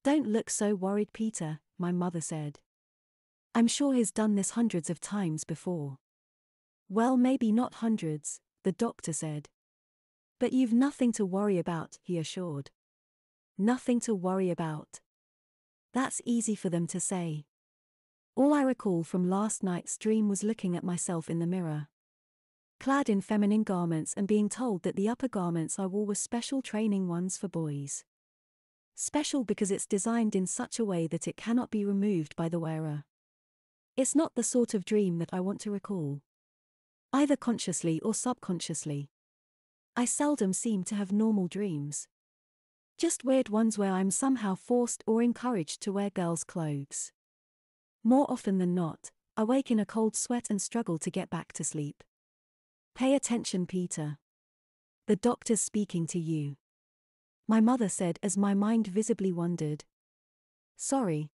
Don't look so worried, Peter, my mother said. I'm sure he's done this hundreds of times before. Well, maybe not hundreds, the doctor said. But you've nothing to worry about, he assured. Nothing to worry about. That's easy for them to say. All I recall from last night's dream was looking at myself in the mirror, clad in feminine garments and being told that the upper garments I wore were special training ones for boys. Special because it's designed in such a way that it cannot be removed by the wearer. It's not the sort of dream that I want to recall, either consciously or subconsciously. I seldom seem to have normal dreams. Just weird ones where I'm somehow forced or encouraged to wear girls' clothes. More often than not, I wake in a cold sweat and struggle to get back to sleep. Pay attention, Peter. The doctor's speaking to you. My mother said as my mind visibly wandered. Sorry.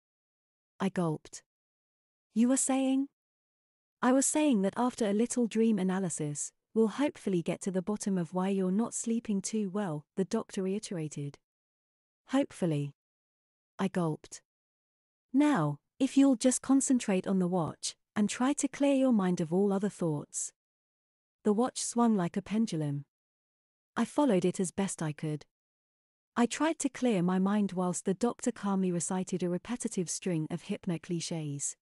I gulped. You were saying? I was saying that after a little dream analysis, we'll hopefully get to the bottom of why you're not sleeping too well, the doctor reiterated. Hopefully. I gulped. Now, if you'll just concentrate on the watch, and try to clear your mind of all other thoughts. The watch swung like a pendulum. I followed it as best I could. I tried to clear my mind whilst the doctor calmly recited a repetitive string of hypno cliches.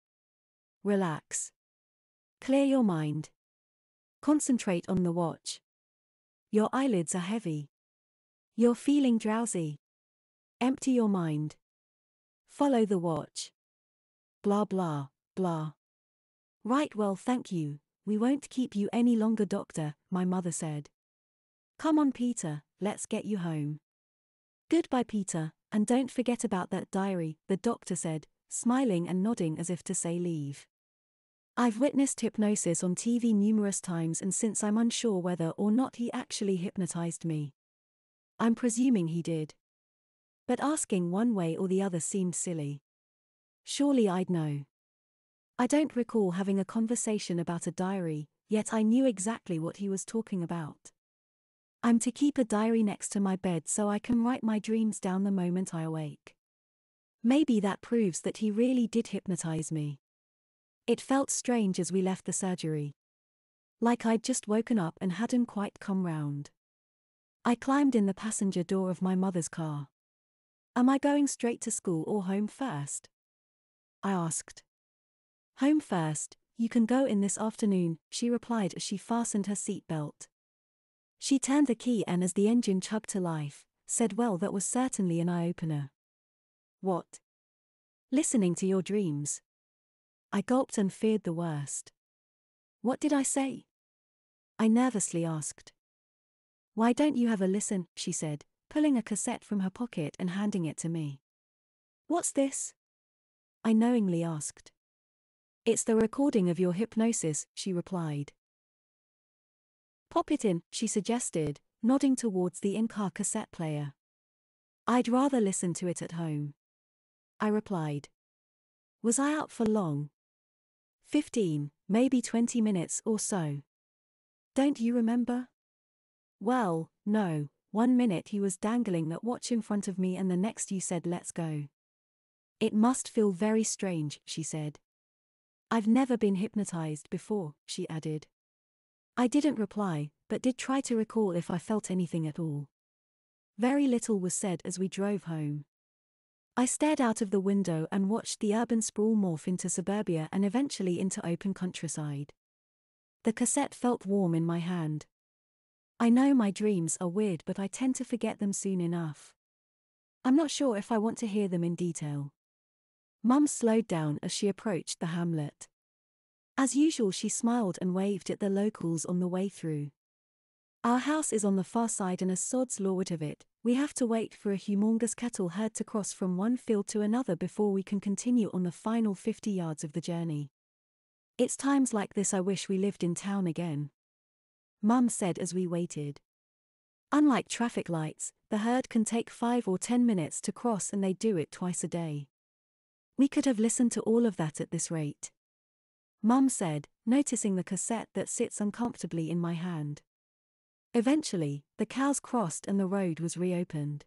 Relax. Clear your mind. Concentrate on the watch. Your eyelids are heavy. You're feeling drowsy. Empty your mind. Follow the watch. Blah blah, blah. Right, well, thank you. We won't keep you any longer, doctor, my mother said. Come on, Peter, let's get you home. Goodbye, Peter, and don't forget about that diary, the doctor said, smiling and nodding as if to say leave. I've witnessed hypnosis on TV numerous times, and since I'm unsure whether or not he actually hypnotized me. I'm presuming he did. But asking one way or the other seemed silly. Surely I'd know. I don't recall having a conversation about a diary, yet I knew exactly what he was talking about. I'm to keep a diary next to my bed so I can write my dreams down the moment I awake. Maybe that proves that he really did hypnotize me. It felt strange as we left the surgery. Like I'd just woken up and hadn't quite come round. I climbed in the passenger door of my mother's car. Am I going straight to school or home first? I asked. Home first, you can go in this afternoon, she replied as she fastened her seatbelt. She turned the key and as the engine chugged to life, said, well, that was certainly an eye-opener. What? Listening to your dreams. I gulped and feared the worst. What did I say? I nervously asked. Why don't you have a listen, she said, pulling a cassette from her pocket and handing it to me. What's this? I knowingly asked. It's the recording of your hypnosis, she replied. Pop it in, she suggested, nodding towards the in-car cassette player. I'd rather listen to it at home. I replied. Was I out for long? 15, maybe 20 minutes or so. Don't you remember? Well, no, 1 minute he was dangling that watch in front of me and the next you said let's go. It must feel very strange, she said. I've never been hypnotized before, she added. I didn't reply, but did try to recall if I felt anything at all. Very little was said as we drove home. I stared out of the window and watched the urban sprawl morph into suburbia and eventually into open countryside. The cassette felt warm in my hand. I know my dreams are weird, but I tend to forget them soon enough. I'm not sure if I want to hear them in detail. Mum slowed down as she approached the hamlet. As usual, she smiled and waved at the locals on the way through. Our house is on the far side and as sod's law of it, we have to wait for a humongous cattle herd to cross from one field to another before we can continue on the final 50 yards of the journey. It's times like this I wish we lived in town again. Mum said as we waited. Unlike traffic lights, the herd can take 5 or 10 minutes to cross and they do it twice a day. We could have listened to all of that at this rate. Mum said, noticing the cassette that sits uncomfortably in my hand. Eventually, the cows crossed and the road was reopened.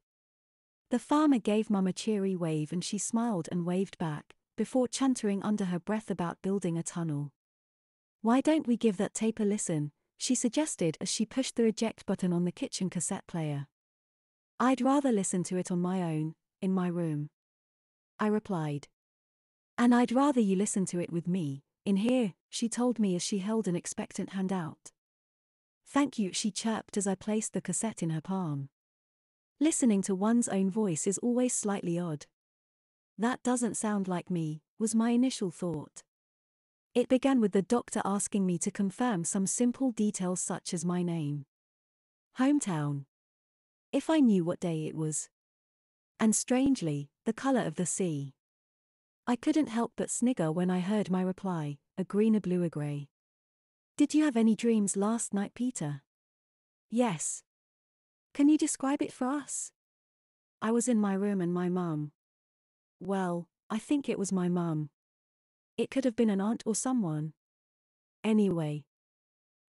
The farmer gave Mum a cheery wave and she smiled and waved back, before chuntering under her breath about building a tunnel. "Why don't we give that tape a listen?" she suggested as she pushed the eject button on the kitchen cassette player. "I'd rather listen to it on my own, in my room," I replied. "And I'd rather you listen to it with me, in here," she told me as she held an expectant hand out. "Thank you," she chirped as I placed the cassette in her palm. Listening to one's own voice is always slightly odd. "That doesn't sound like me," was my initial thought. It began with the doctor asking me to confirm some simple details such as my name, hometown, if I knew what day it was, and strangely, the color of the sea. I couldn't help but snigger when I heard my reply, a green, a blue, a gray. "Did you have any dreams last night, Peter?" "Yes." "Can you describe it for us?" "I was in my room and my mum." "Well, I think it was my mum. It could have been an aunt or someone. Anyway,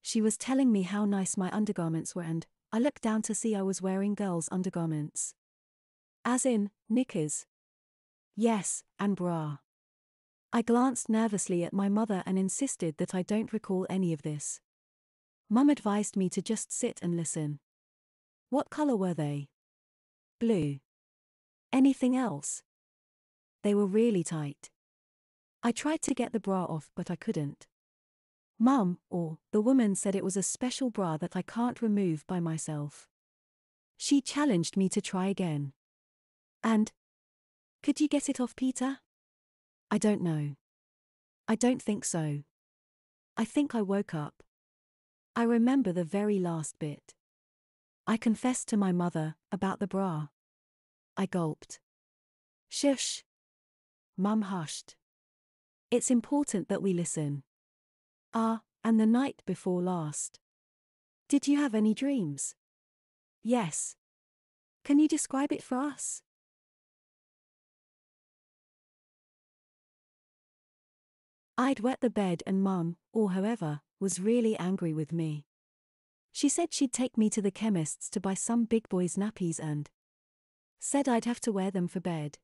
she was telling me how nice my undergarments were and I looked down to see I was wearing girls' undergarments." "As in, knickers?" "Yes, and bra." I glanced nervously at my mother and insisted that I don't recall any of this. Mum advised me to just sit and listen. "What color were they?" "Blue." "Anything else?" "They were really tight." I tried to get the bra off but I couldn't. Mum, or the woman, said it was a special bra that I can't remove by myself. She challenged me to try again. "And? Could you get it off, Peter?" "I don't know. I don't think so. I think I woke up. I remember the very last bit. I confessed to my mother about the bra." I gulped. "Shush." Mum hushed. "It's important that we listen." And the night before last. Did you have any dreams?" "Yes." "Can you describe it for us?" I'd wet the bed and Mum, or whoever, was really angry with me. She said she'd take me to the chemist's to buy some big boy's nappies and said I'd have to wear them for bed.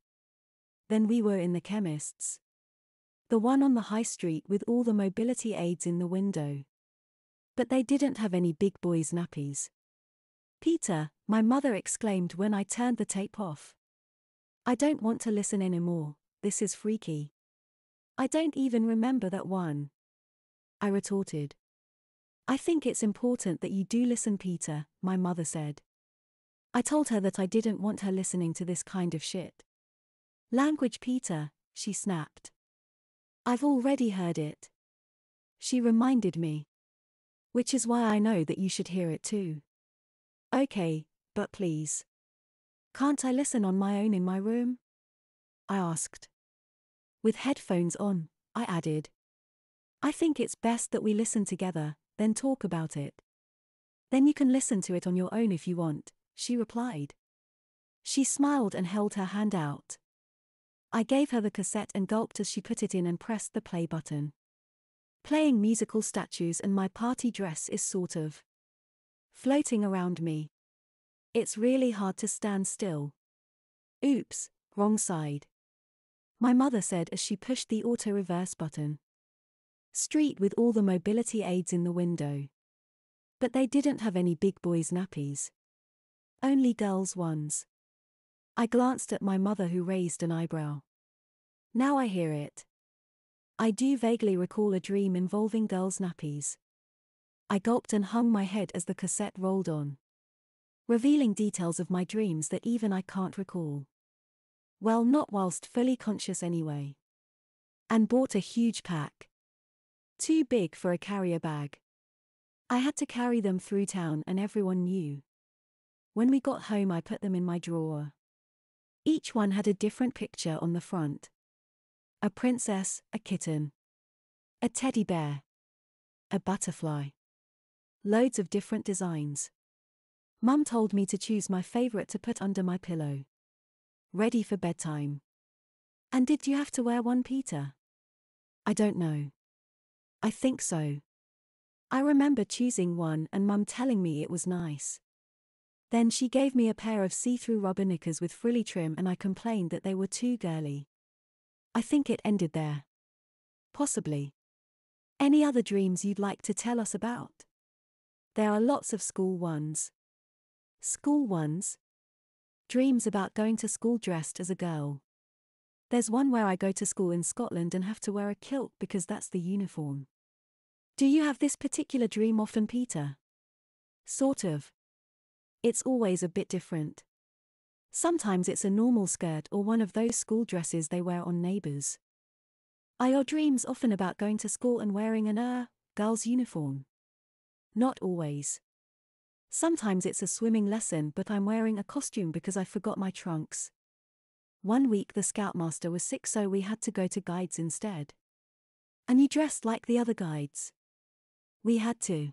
Then we were in the chemist's. The one on the high street with all the mobility aids in the window. But they didn't have any big boy's nappies. "Peter," my mother exclaimed when I turned the tape off. "I don't want to listen anymore, this is freaky." "I don't even remember that one," I retorted. "I think it's important that you do listen, Peter," my mother said. I told her that I didn't want her listening to this kind of shit. "Language, Peter," she snapped. "I've already heard it," she reminded me. "Which is why I know that you should hear it too." "Okay, but please. Can't I listen on my own in my room?" I asked. "With headphones on," I added. "I think it's best that we listen together, then talk about it. Then you can listen to it on your own if you want," she replied. She smiled and held her hand out. I gave her the cassette and gulped as she put it in and pressed the play button. Playing musical statues and my party dress is sort of floating around me. It's really hard to stand still. "Oops, wrong side," my mother said as she pushed the auto-reverse button. Street with all the mobility aids in the window. But they didn't have any big boys' nappies. Only girls' ones. I glanced at my mother, who raised an eyebrow. "Now I hear it. I do vaguely recall a dream involving girls' nappies." I gulped and hung my head as the cassette rolled on, revealing details of my dreams that even I can't recall. Well, not whilst fully conscious anyway. And bought a huge pack. Too big for a carrier bag. I had to carry them through town and everyone knew. When we got home I put them in my drawer. Each one had a different picture on the front. A princess, a kitten, a teddy bear, a butterfly. Loads of different designs. Mum told me to choose my favorite to put under my pillow. Ready for bedtime. "And did you have to wear one, Peter?" "I don't know. I think so. I remember choosing one and Mum telling me it was nice." Then she gave me a pair of see-through rubber knickers with frilly trim and I complained that they were too girly. I think it ended there. Possibly. Any other dreams you'd like to tell us about? There are lots of school ones. School ones? Dreams about going to school dressed as a girl. There's one where I go to school in Scotland and have to wear a kilt because that's the uniform. Do you have this particular dream often, Peter? Sort of. It's always a bit different. Sometimes it's a normal skirt or one of those school dresses they wear on Neighbours. Are your dreams often about going to school and wearing an girl's uniform? Not always. Sometimes it's a swimming lesson but I'm wearing a costume because I forgot my trunks. One week the scoutmaster was sick so we had to go to guides instead. And you dressed like the other guides? We had to.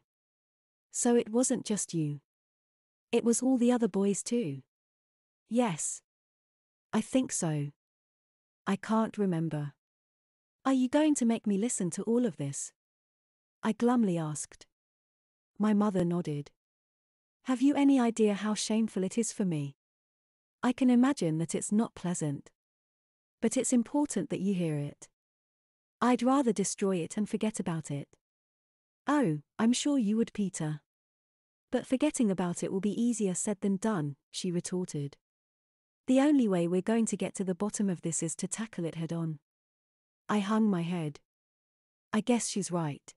So it wasn't just you. It was all the other boys too. Yes. I think so. I can't remember. Are you going to make me listen to all of this? I glumly asked. My mother nodded. Have you any idea how shameful it is for me? I can imagine that it's not pleasant. But it's important that you hear it. I'd rather destroy it and forget about it. Oh, I'm sure you would, Peter. But forgetting about it will be easier said than done, she retorted. The only way we're going to get to the bottom of this is to tackle it head on. I hung my head. I guess she's right.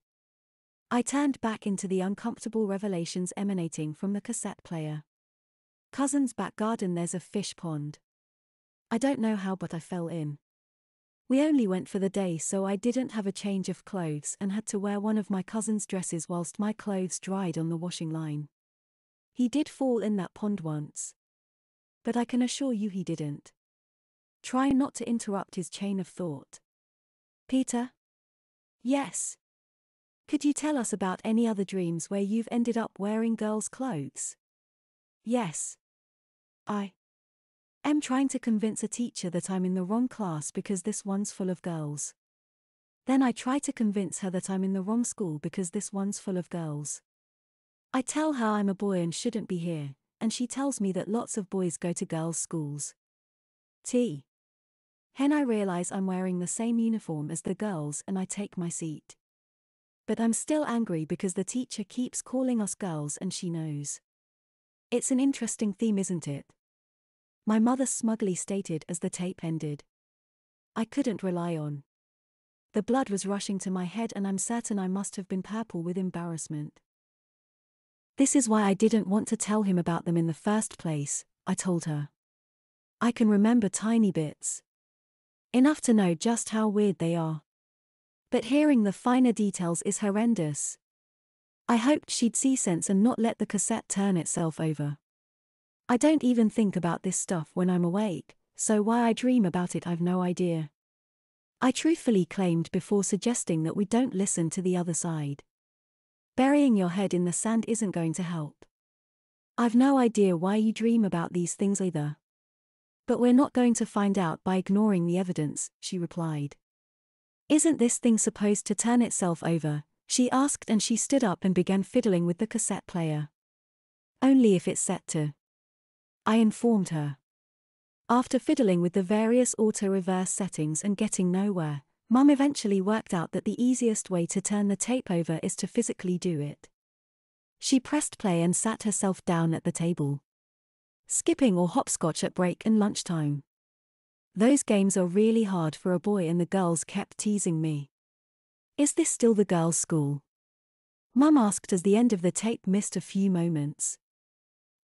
I turned back into the uncomfortable revelations emanating from the cassette player. Cousin's back garden, there's a fish pond. I don't know how but I fell in. We only went for the day so I didn't have a change of clothes and had to wear one of my cousin's dresses whilst my clothes dried on the washing line. He did fall in that pond once. But I can assure you he didn't. Try not to interrupt his chain of thought. Peter? Yes. Could you tell us about any other dreams where you've ended up wearing girls' clothes? Yes. I am trying to convince a teacher that I'm in the wrong class because this one's full of girls. Then I try to convince her that I'm in the wrong school because this one's full of girls. I tell her I'm a boy and shouldn't be here, and she tells me that lots of boys go to girls' schools. Then I realize I'm wearing the same uniform as the girls and I take my seat. But I'm still angry because the teacher keeps calling us girls and she knows. It's an interesting theme, isn't it? My mother smugly stated as the tape ended. I couldn't rely on. The blood was rushing to my head and I'm certain I must have been purple with embarrassment. This is why I didn't want to tell him about them in the first place, I told her. I can remember tiny bits. Enough to know just how weird they are. But hearing the finer details is horrendous. I hoped she'd see sense and not let the cassette turn itself over. I don't even think about this stuff when I'm awake, so why I dream about it I've no idea. I truthfully claimed before suggesting that we don't listen to the other side. Burying your head in the sand isn't going to help. I've no idea why you dream about these things either. But we're not going to find out by ignoring the evidence, she replied. Isn't this thing supposed to turn itself over? She asked and she stood up and began fiddling with the cassette player. Only if it's set to. I informed her. After fiddling with the various auto-reverse settings and getting nowhere, Mum eventually worked out that the easiest way to turn the tape over is to physically do it. She pressed play and sat herself down at the table. Skipping or hopscotch at break and lunchtime. Those games are really hard for a boy and the girls kept teasing me. Is this still the girls' school? Mum asked as the end of the tape missed a few moments.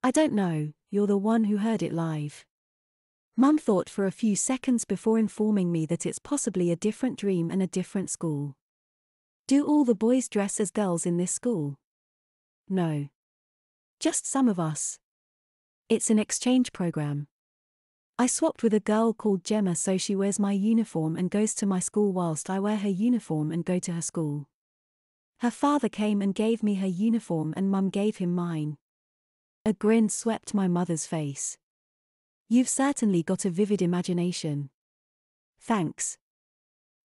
I don't know, you're the one who heard it live. Mum thought for a few seconds before informing me that it's possibly a different dream and a different school. Do all the boys dress as girls in this school? No. Just some of us. It's an exchange program. I swapped with a girl called Gemma so she wears my uniform and goes to my school whilst I wear her uniform and go to her school. Her father came and gave me her uniform and Mum gave him mine. A grin swept my mother's face. You've certainly got a vivid imagination. Thanks.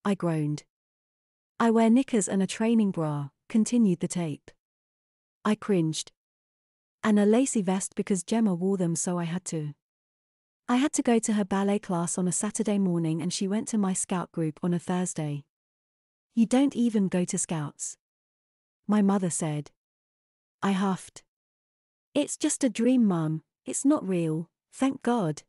I groaned. I wear knickers and a training bra, continued the tape. I cringed. And a lacy vest because Gemma wore them, so I had to. I had to go to her ballet class on a Saturday morning and she went to my scout group on a Thursday. You don't even go to scouts, my mother said. I huffed. It's just a dream, Mum. It's not real, thank God.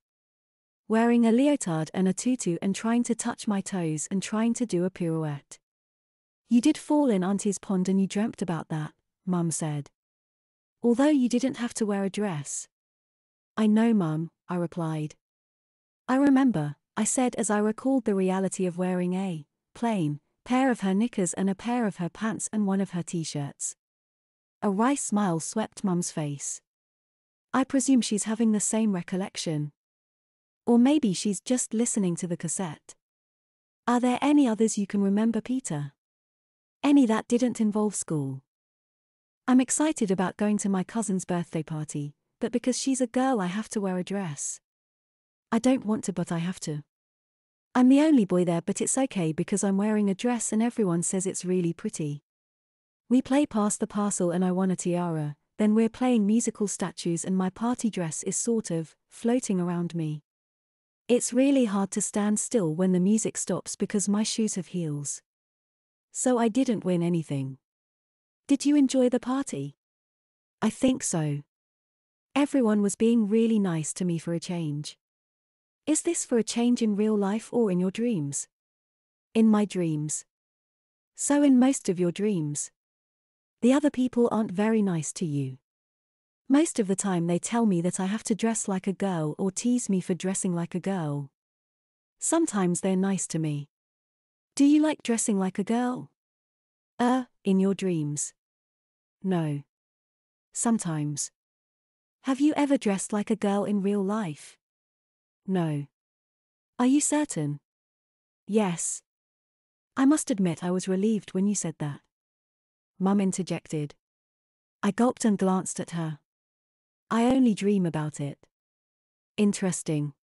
Wearing a leotard and a tutu and trying to touch my toes and trying to do a pirouette. You did fall in Auntie's pond and you dreamt about that, Mum said. Although you didn't have to wear a dress. I know, Mum, I replied. I remember, I said as I recalled the reality of wearing a plain pair of her knickers and a pair of her pants and one of her t-shirts. A wry smile swept Mum's face. I presume she's having the same recollection. Or maybe she's just listening to the cassette. Are there any others you can remember, Peter? Any that didn't involve school? I'm excited about going to my cousin's birthday party, but because she's a girl I have to wear a dress. I don't want to, but I have to. I'm the only boy there, but it's okay because I'm wearing a dress and everyone says it's really pretty. We play pass the parcel and I won a tiara, then we're playing musical statues and my party dress is sort of floating around me. It's really hard to stand still when the music stops because my shoes have heels. So I didn't win anything. Did you enjoy the party? I think so. Everyone was being really nice to me for a change. Is this for a change in real life or in your dreams? In my dreams. So in most of your dreams. The other people aren't very nice to you. Most of the time they tell me that I have to dress like a girl or tease me for dressing like a girl. Sometimes they're nice to me. Do you like dressing like a girl? In your dreams? No. Sometimes. Have you ever dressed like a girl in real life? No. Are you certain? Yes. I must admit I was relieved when you said that. Mum interjected. I gulped and glanced at her. I only dream about it. Interesting.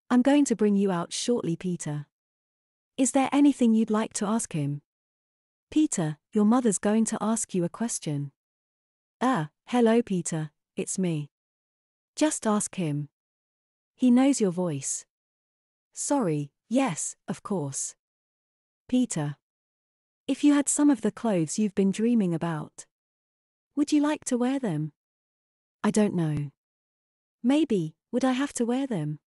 I'm going to bring you out shortly, Peter. Is there anything you'd like to ask him? Peter, your mother's going to ask you a question. Hello, Peter, it's me. Just ask him. He knows your voice. Sorry, yes, of course. Peter. If you had some of the clothes you've been dreaming about, would you like to wear them? I don't know. Maybe, would I have to wear them?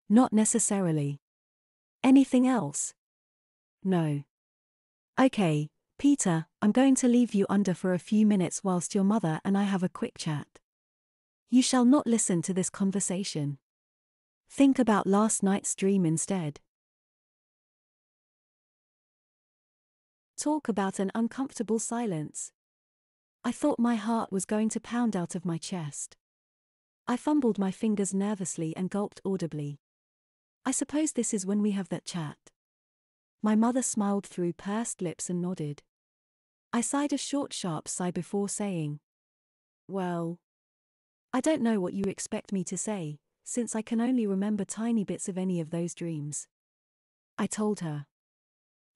Not necessarily. Anything else? No. Okay, Peter, I'm going to leave you under for a few minutes whilst your mother and I have a quick chat. You shall not listen to this conversation. Think about last night's dream instead. Talk about an uncomfortable silence. I thought my heart was going to pound out of my chest. I fumbled my fingers nervously and gulped audibly. I suppose this is when we have that chat. My mother smiled through pursed lips and nodded. I sighed a short, sharp sigh before saying, well, I don't know what you expect me to say, since I can only remember tiny bits of any of those dreams. I told her.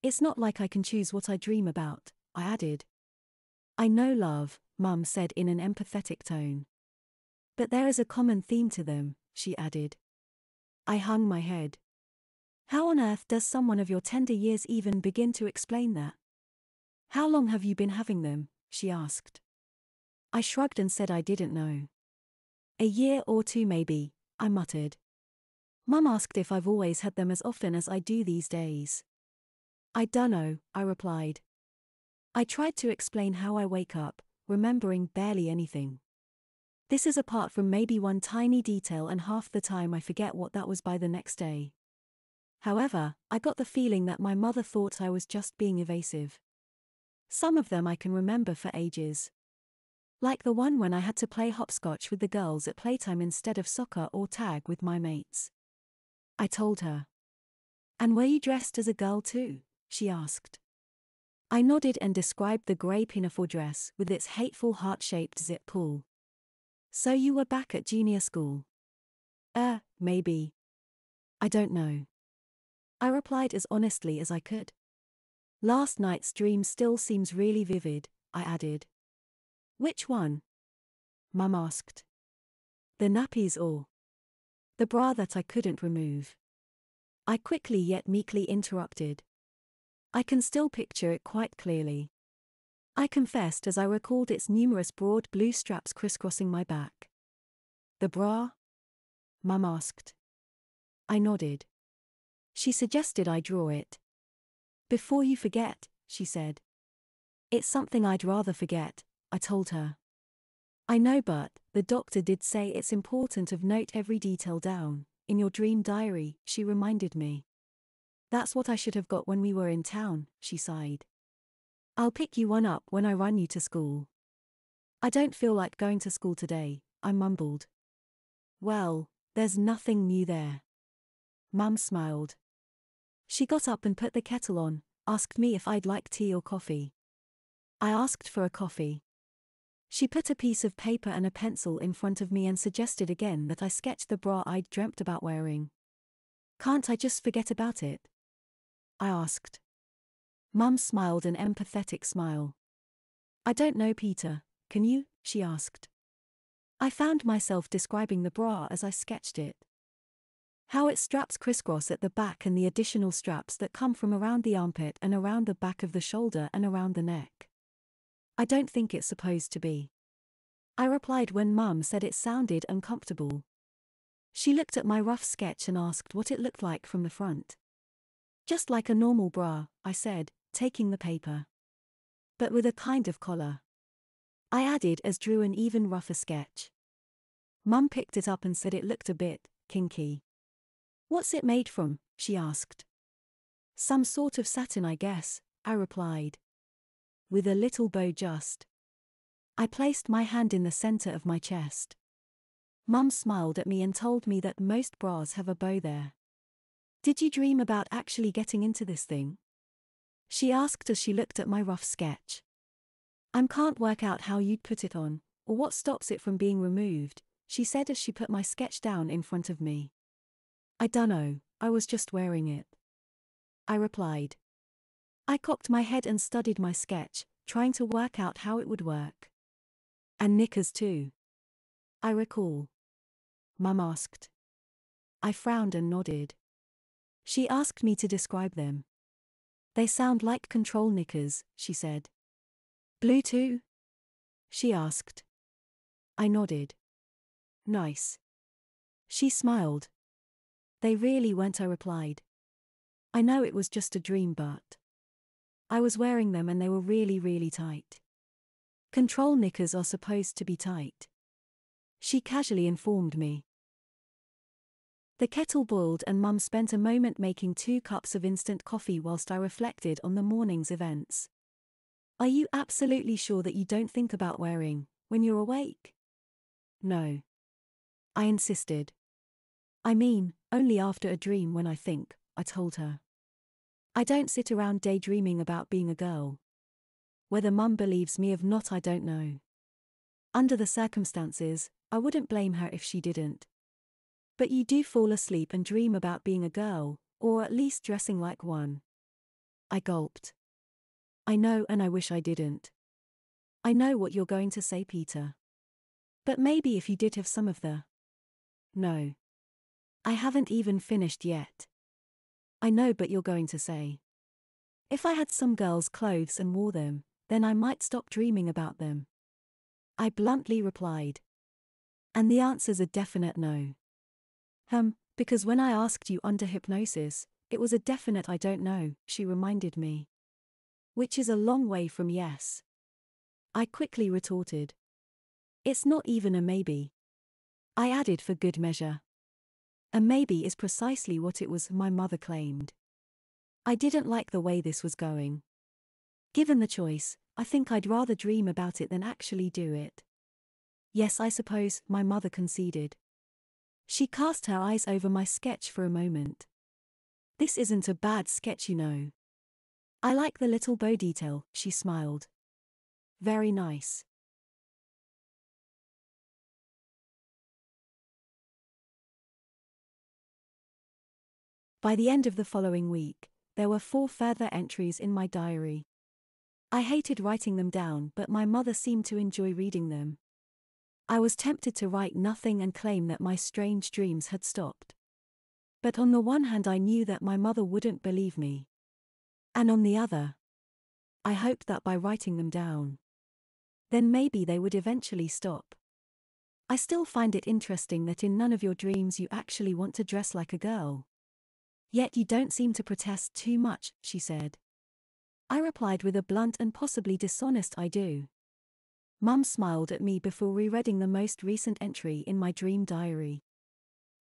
It's not like I can choose what I dream about, I added. I know, love, Mum said in an empathetic tone. But there is a common theme to them, she added. I hung my head. How on earth does someone of your tender years even begin to explain that? How long have you been having them? She asked. I shrugged and said I didn't know. A year or two maybe, I muttered. Mum asked if I've always had them as often as I do these days. I dunno, I replied. I tried to explain how I wake up, remembering barely anything. This is apart from maybe one tiny detail, and half the time I forget what that was by the next day. However, I got the feeling that my mother thought I was just being evasive. Some of them I can remember for ages. Like the one when I had to play hopscotch with the girls at playtime instead of soccer or tag with my mates. I told her. And were you dressed as a girl too? She asked. I nodded and described the grey pinafore dress with its hateful heart-shaped zip pull. So you were back at junior school? Maybe. I don't know. I replied as honestly as I could. Last night's dream still seems really vivid, I added. Which one? Mum asked. The nappies or the bra that I couldn't remove? I quickly yet meekly interrupted. I can still picture it quite clearly, I confessed as I recalled its numerous broad blue straps crisscrossing my back. The bra? Mum asked. I nodded. She suggested I draw it. Before you forget, she said. It's something I'd rather forget, I told her. I know, but the doctor did say it's important to note every detail down. In your dream diary, she reminded me. That's what I should have got when we were in town, she sighed. I'll pick you one up when I run you to school. I don't feel like going to school today, I mumbled. Well, there's nothing new there. Mum smiled. She got up and put the kettle on, asked me if I'd like tea or coffee. I asked for a coffee. She put a piece of paper and a pencil in front of me and suggested again that I sketch the bra I'd dreamt about wearing. Can't I just forget about it? I asked. Mum smiled an empathetic smile. I don't know, Peter, can you? She asked. I found myself describing the bra as I sketched it. How its straps crisscross at the back and the additional straps that come from around the armpit and around the back of the shoulder and around the neck. I don't think it's supposed to be. I replied when Mum said it sounded uncomfortable. She looked at my rough sketch and asked what it looked like from the front. Just like a normal bra, I said, taking the paper. But with a kind of collar. I added as drew an even rougher sketch. Mum picked it up and said it looked a bit kinky. What's it made from? She asked. Some sort of satin, I guess, I replied. With a little bow just. I placed my hand in the center of my chest. Mum smiled at me and told me that most bras have a bow there. Did you dream about actually getting into this thing? She asked as she looked at my rough sketch. I can't work out how you'd put it on, or what stops it from being removed, she said as she put my sketch down in front of me. I dunno, I was just wearing it. I replied. I cocked my head and studied my sketch, trying to work out how it would work. And knickers too. I recall. Mum asked. I frowned and nodded. She asked me to describe them. They sound like control knickers, she said. Blue too? She asked. I nodded. Nice. She smiled. They really weren't, I replied. I know it was just a dream, but I was wearing them and they were really, really tight. Control knickers are supposed to be tight. She casually informed me. The kettle boiled and Mum spent a moment making 2 cups of instant coffee whilst I reflected on the morning's events. Are you absolutely sure that you don't think about wearing when you're awake? No. I insisted. I mean, only after a dream when I think, I told her. I don't sit around daydreaming about being a girl. Whether Mum believes me or not, I don't know. Under the circumstances, I wouldn't blame her if she didn't. But you do fall asleep and dream about being a girl, or at least dressing like one. I gulped. I know, and I wish I didn't. I know what you're going to say, Peter. But maybe if you did have some of the... No. I haven't even finished yet. I know, but you're going to say. If I had some girls' clothes and wore them, then I might stop dreaming about them. I bluntly replied. And the answer's a definite no. Because when I asked you under hypnosis, it was a definite I don't know, she reminded me. Which is a long way from yes. I quickly retorted. It's not even a maybe. I added for good measure. A maybe is precisely what it was my mother claimed. I didn't like the way this was going. Given the choice, I think I'd rather dream about it than actually do it. Yes, I suppose, my mother conceded. She cast her eyes over my sketch for a moment. This isn't a bad sketch, you know. I like the little bow detail, she smiled. Very nice. By the end of the following week, there were 4 further entries in my diary. I hated writing them down, but my mother seemed to enjoy reading them. I was tempted to write nothing and claim that my strange dreams had stopped. But on the one hand I knew that my mother wouldn't believe me. And on the other, I hoped that by writing them down, then maybe they would eventually stop. I still find it interesting that in none of your dreams you actually want to dress like a girl. Yet you don't seem to protest too much, she said. I replied with a blunt and possibly dishonest I do. Mum smiled at me before rereading the most recent entry in my dream diary.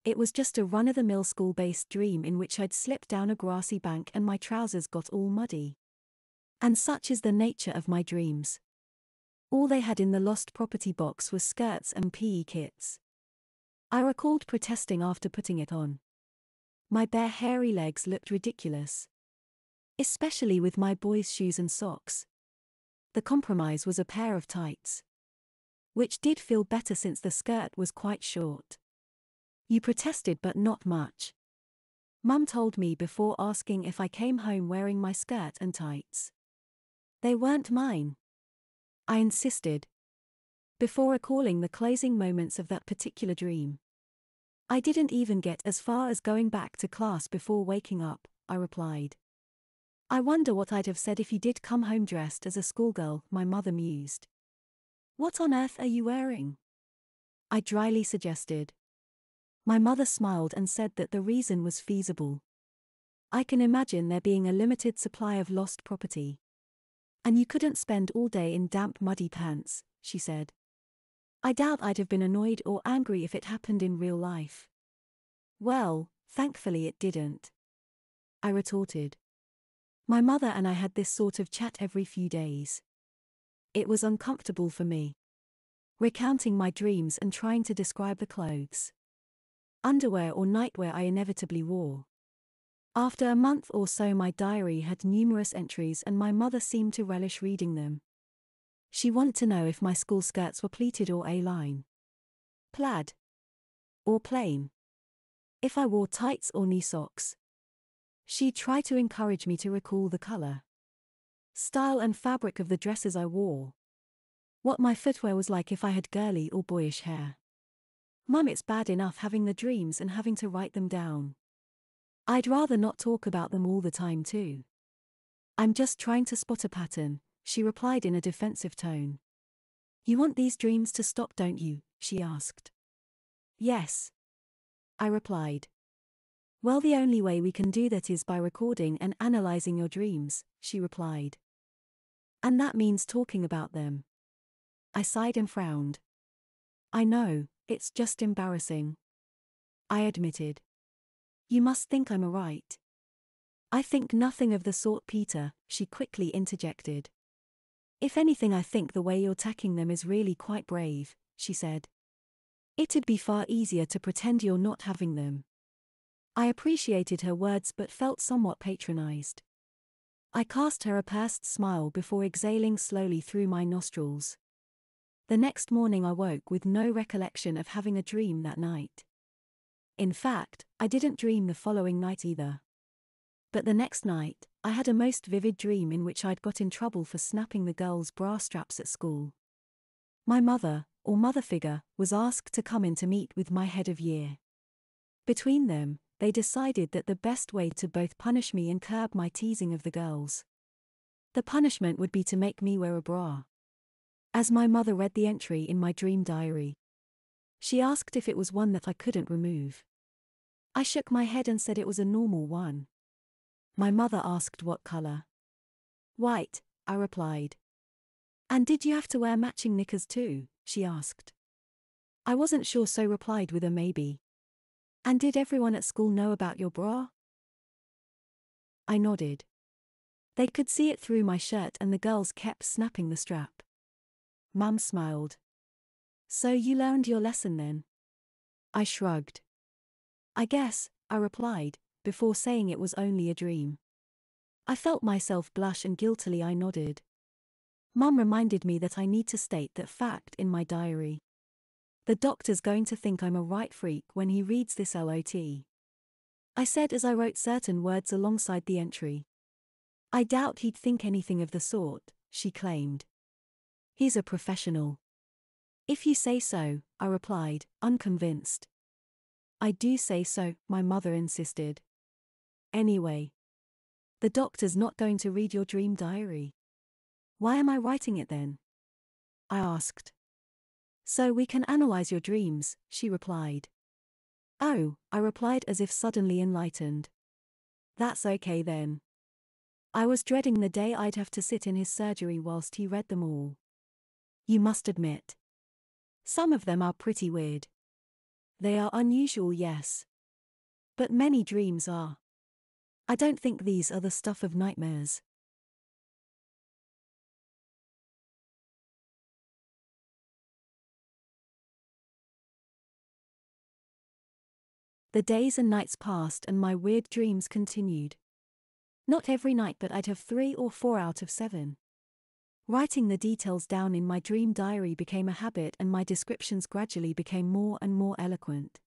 It was just a run-of-the-mill school-based dream in which I'd slipped down a grassy bank and my trousers got all muddy. And such is the nature of my dreams. All they had in the lost property box was skirts and PE kits. I recalled protesting after putting it on. My bare hairy legs looked ridiculous. Especially with my boys' shoes and socks. The compromise was a pair of tights. Which did feel better since the skirt was quite short. You protested but not much. Mum told me before asking if I came home wearing my skirt and tights. They weren't mine. I insisted. Before recalling the closing moments of that particular dream. I didn't even get as far as going back to class before waking up, I replied. I wonder what I'd have said if you did come home dressed as a schoolgirl, my mother mused. What on earth are you wearing? I dryly suggested. My mother smiled and said that the reason was feasible. I can imagine there being a limited supply of lost property. And you couldn't spend all day in damp muddy pants, she said. I doubt I'd have been annoyed or angry if it happened in real life. Well, thankfully it didn't. I retorted. My mother and I had this sort of chat every few days. It was uncomfortable for me. Recounting my dreams and trying to describe the clothes, underwear or nightwear I inevitably wore. After a month or so my diary had numerous entries and my mother seemed to relish reading them. She wanted to know if my school skirts were pleated or A-line, plaid, or plain. If I wore tights or knee socks. She'd try to encourage me to recall the color, style and fabric of the dresses I wore. What my footwear was like if I had girly or boyish hair. Mum, it's bad enough having the dreams and having to write them down. I'd rather not talk about them all the time too. I'm just trying to spot a pattern, she replied in a defensive tone. You want these dreams to stop, don't you? She asked. Yes, I replied. Well, the only way we can do that is by recording and analyzing your dreams, she replied. And that means talking about them. I sighed and frowned. I know, it's just embarrassing, I admitted. You must think I'm a right. I think nothing of the sort, Peter, she quickly interjected. If anything, I think the way you're tackling them is really quite brave, she said. It'd be far easier to pretend you're not having them. I appreciated her words but felt somewhat patronized. I cast her a pursed smile before exhaling slowly through my nostrils. The next morning I woke with no recollection of having a dream that night. In fact, I didn't dream the following night either. But the next night, I had a most vivid dream in which I'd got in trouble for snapping the girls' bra straps at school. My mother, or mother figure, was asked to come in to meet with my head of year. Between them, they decided that the best way to both punish me and curb my teasing of the girls. The punishment would be to make me wear a bra. As my mother read the entry in my dream diary, she asked if it was one that I couldn't remove. I shook my head and said it was a normal one. My mother asked what color. White, I replied. And did you have to wear matching knickers too? She asked. I wasn't sure, so replied with a maybe. And did everyone at school know about your bra? I nodded. They could see it through my shirt and the girls kept snapping the strap. Mum smiled. So you learned your lesson then? I shrugged. I guess, I replied, before saying it was only a dream. I felt myself blush and guiltily I nodded. Mum reminded me that I need to state that fact in my diary. The doctor's going to think I'm a right freak when he reads this LOT. I said as I wrote certain words alongside the entry. I doubt he'd think anything of the sort, she claimed. He's a professional. If you say so, I replied, unconvinced. I do say so, my mother insisted. Anyway, the doctor's not going to read your dream diary. Why am I writing it then? I asked. So we can analyze your dreams, she replied. Oh, I replied as if suddenly enlightened. That's okay then. I was dreading the day I'd have to sit in his surgery whilst he read them all. You must admit, some of them are pretty weird. They are unusual, yes. But many dreams are. I don't think these are the stuff of nightmares. The days and nights passed and my weird dreams continued. Not every night, but I'd have 3 or 4 out of 7. Writing the details down in my dream diary became a habit and my descriptions gradually became more and more eloquent.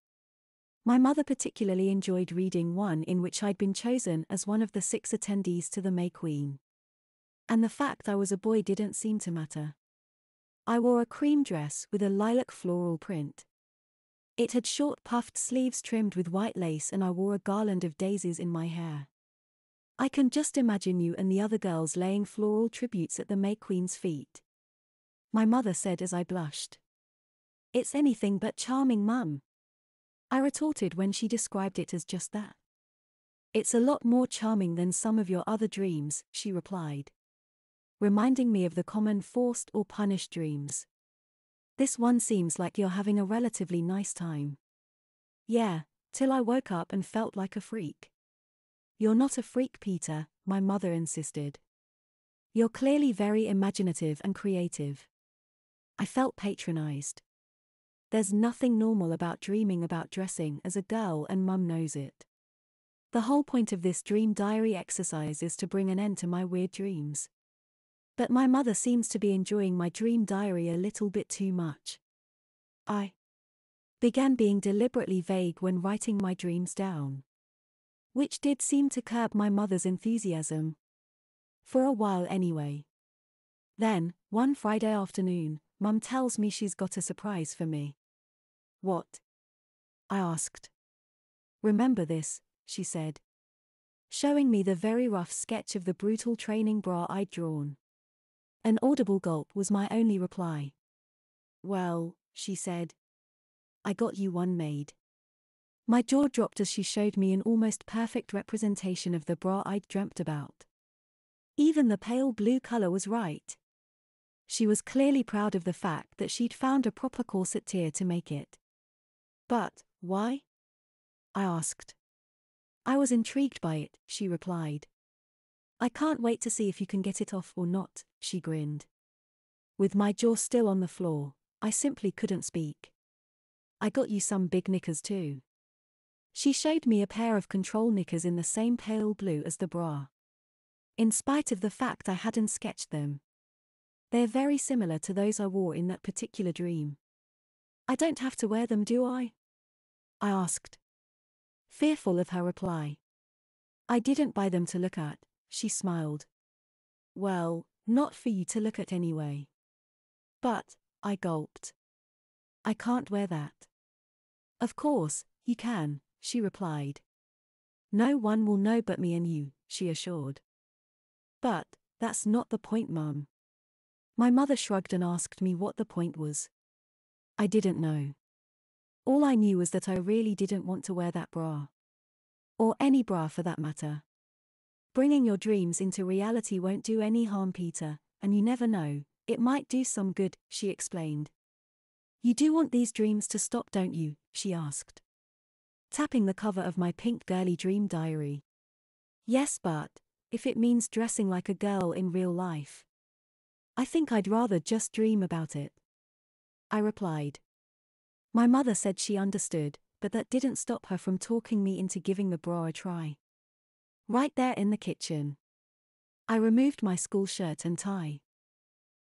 My mother particularly enjoyed reading one in which I'd been chosen as one of the 6 attendees to the May Queen. And the fact I was a boy didn't seem to matter. I wore a cream dress with a lilac floral print. It had short puffed sleeves trimmed with white lace and I wore a garland of daisies in my hair. I can just imagine you and the other girls laying floral tributes at the May Queen's feet. My mother said as I blushed. It's anything but charming, Mum. I retorted when she described it as just that. It's a lot more charming than some of your other dreams, she replied, reminding me of the common forced or punished dreams. This one seems like you're having a relatively nice time. Yeah, till I woke up and felt like a freak. You're not a freak, Peter, my mother insisted. You're clearly very imaginative and creative. I felt patronized. There's nothing normal about dreaming about dressing as a girl and Mum knows it. The whole point of this dream diary exercise is to bring an end to my weird dreams. But my mother seems to be enjoying my dream diary a little bit too much. I began being deliberately vague when writing my dreams down, which did seem to curb my mother's enthusiasm. For a while anyway. Then, one Friday afternoon, Mum tells me she's got a surprise for me. What? I asked. Remember this, she said, showing me the very rough sketch of the brutal training bra I'd drawn. An audible gulp was my only reply. Well, she said, I got you one made. My jaw dropped as she showed me an almost perfect representation of the bra I'd dreamt about. Even the pale blue color was right. She was clearly proud of the fact that she'd found a proper corsetier to make it. But, why? I asked. I was intrigued by it, she replied. I can't wait to see if you can get it off or not, she grinned. With my jaw still on the floor, I simply couldn't speak. I got you some big knickers too. She showed me a pair of control knickers in the same pale blue as the bra. In spite of the fact I hadn't sketched them. They're very similar to those I wore in that particular dream. I don't have to wear them, do I? I asked, fearful of her reply. I didn't buy them to look at, she smiled. Well, not for you to look at anyway. But, I gulped. I can't wear that. Of course, you can, she replied. No one will know but me and you, she assured. But, that's not the point, Mum. My mother shrugged and asked me what the point was. I didn't know. All I knew was that I really didn't want to wear that bra. Or any bra for that matter. Bringing your dreams into reality won't do any harm, Peter, and you never know, it might do some good, she explained. You do want these dreams to stop, don't you? She asked, tapping the cover of my pink girly dream diary. Yes, but if it means dressing like a girl in real life, I think I'd rather just dream about it, I replied. My mother said she understood, but that didn't stop her from talking me into giving the bra a try. Right there in the kitchen, I removed my school shirt and tie.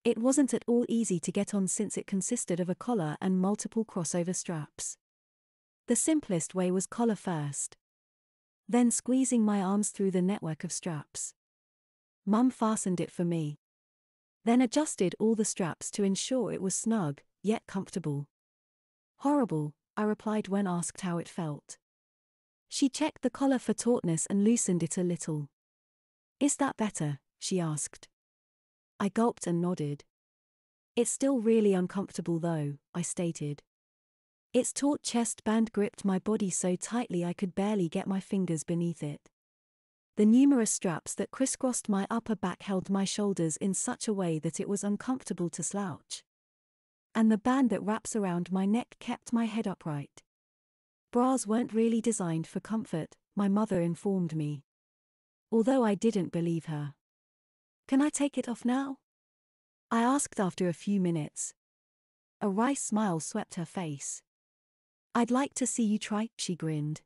It wasn't at all easy to get on since it consisted of a collar and multiple crossover straps. The simplest way was collar first, then squeezing my arms through the network of straps. Mum fastened it for me, then adjusted all the straps to ensure it was snug, yet comfortable. Horrible, I replied when asked how it felt. She checked the collar for tautness and loosened it a little. Is that better? She asked. I gulped and nodded. It's still really uncomfortable though, I stated. Its taut chest band gripped my body so tightly I could barely get my fingers beneath it. The numerous straps that crisscrossed my upper back held my shoulders in such a way that it was uncomfortable to slouch. And the band that wraps around my neck kept my head upright. Bras weren't really designed for comfort, my mother informed me. Although I didn't believe her. Can I take it off now? I asked after a few minutes. A wry smile swept her face. I'd like to see you try, she grinned.